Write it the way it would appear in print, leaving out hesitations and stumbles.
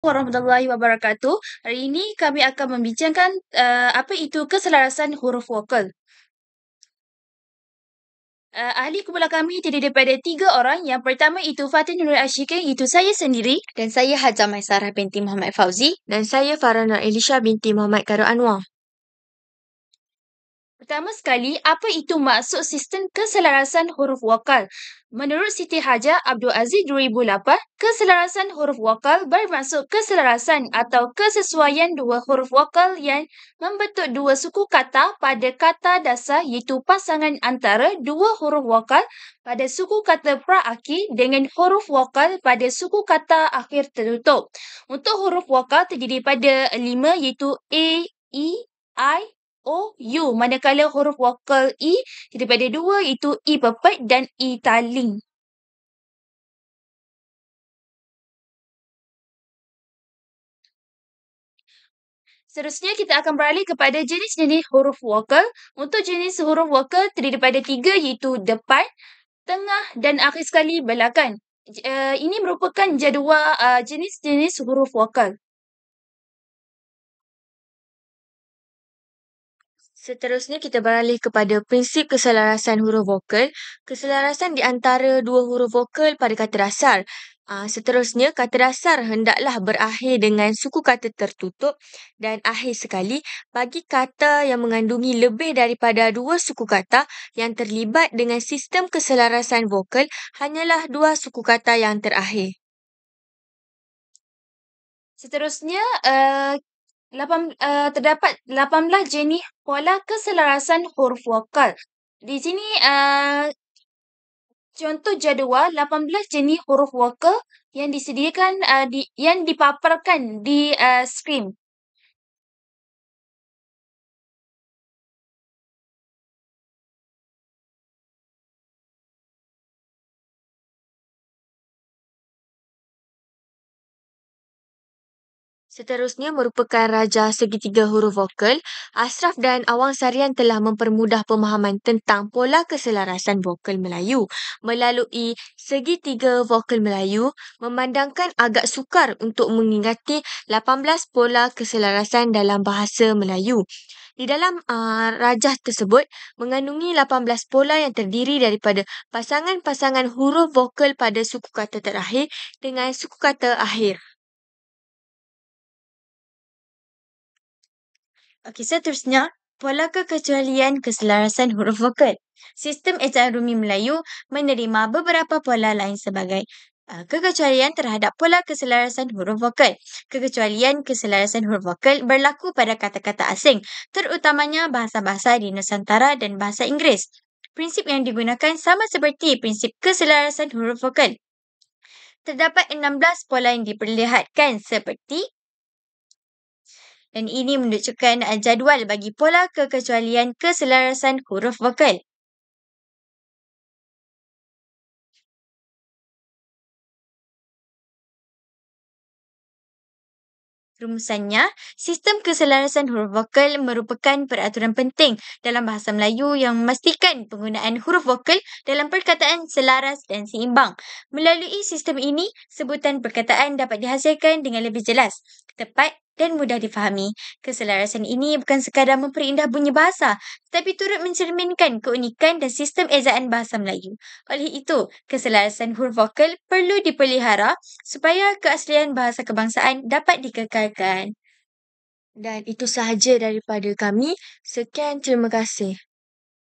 Warahmatullahi wabarakatuh. Hari ini kami akan membincangkan apa itu keselarasan huruf vokal. Ahli kumpulan kami terdiri daripada 3 orang. Yang pertama itu Fatin Nurul Ashikin, itu saya sendiri. Dan saya Hajah Maisarah binti Muhammad Fauzi. Dan saya Farana Elisha binti Muhammad Khairul Anwar. Pertama sekali, apa itu maksud sistem keselarasan huruf vokal? Menurut Siti Hajah Abdul Aziz 2008, keselarasan huruf vokal bermaksud keselarasan atau kesesuaian dua huruf vokal yang membentuk dua suku kata pada kata dasar, iaitu pasangan antara dua huruf vokal pada suku kata pra-akhir dengan huruf vokal pada suku kata akhir tertutup. Untuk huruf vokal terdiri pada 5, iaitu A, E, I, O, U. Manakala huruf vokal E daripada 2 iaitu E pepet dan E taling. Seterusnya kita akan beralih kepada jenis-jenis huruf vokal. Untuk jenis huruf vokal terdiri daripada 3 iaitu depan, tengah dan akhir sekali belakang. Ini merupakan jadual jenis-jenis huruf vokal. Seterusnya kita beralih kepada prinsip keselarasan huruf vokal. Keselarasan di antara dua huruf vokal pada kata dasar. Seterusnya, kata dasar hendaklah berakhir dengan suku kata tertutup dan akhir sekali bagi kata yang mengandungi lebih daripada dua suku kata yang terlibat dengan sistem keselarasan vokal hanyalah dua suku kata yang terakhir. Seterusnya, terdapat 18 jenis pola keselarasan huruf vokal. Di sini contoh jadual 18 jenis huruf vokal yang disediakan yang dipaparkan di skrin. Seterusnya merupakan raja segitiga huruf vokal. Ashraf dan Awang Sarian telah mempermudah pemahaman tentang pola keselarasan vokal Melayu melalui segitiga vokal Melayu, memandangkan agak sukar untuk mengingati 18 pola keselarasan dalam bahasa Melayu. Di dalam rajah tersebut mengandungi 18 pola yang terdiri daripada pasangan-pasangan huruf vokal pada suku kata terakhir dengan suku kata akhir. Okey, seterusnya, pola kekecualian keselarasan huruf vokal. Sistem ejaan Rumi Melayu menerima beberapa pola lain sebagai kekecualian terhadap pola keselarasan huruf vokal. Kekecualian keselarasan huruf vokal berlaku pada kata-kata asing, terutamanya bahasa-bahasa di Nusantara dan bahasa Inggeris. Prinsip yang digunakan sama seperti prinsip keselarasan huruf vokal. Terdapat 16 pola yang diperlihatkan seperti, dan ini menunjukkan jadual bagi pola kekecualian keselarasan huruf vokal. Rumusannya, sistem keselarasan huruf vokal merupakan peraturan penting dalam bahasa Melayu yang memastikan penggunaan huruf vokal dalam perkataan selaras dan seimbang. Melalui sistem ini, sebutan perkataan dapat dihasilkan dengan lebih jelas, tepat dan mudah difahami. Keselarasan ini bukan sekadar memperindah bunyi bahasa, tetapi turut mencerminkan keunikan dan sistem ejaan bahasa Melayu. Oleh itu, keselarasan huruf vokal perlu dipelihara supaya keaslian bahasa kebangsaan dapat dikekalkan. Dan itu sahaja daripada kami. Sekian, terima kasih.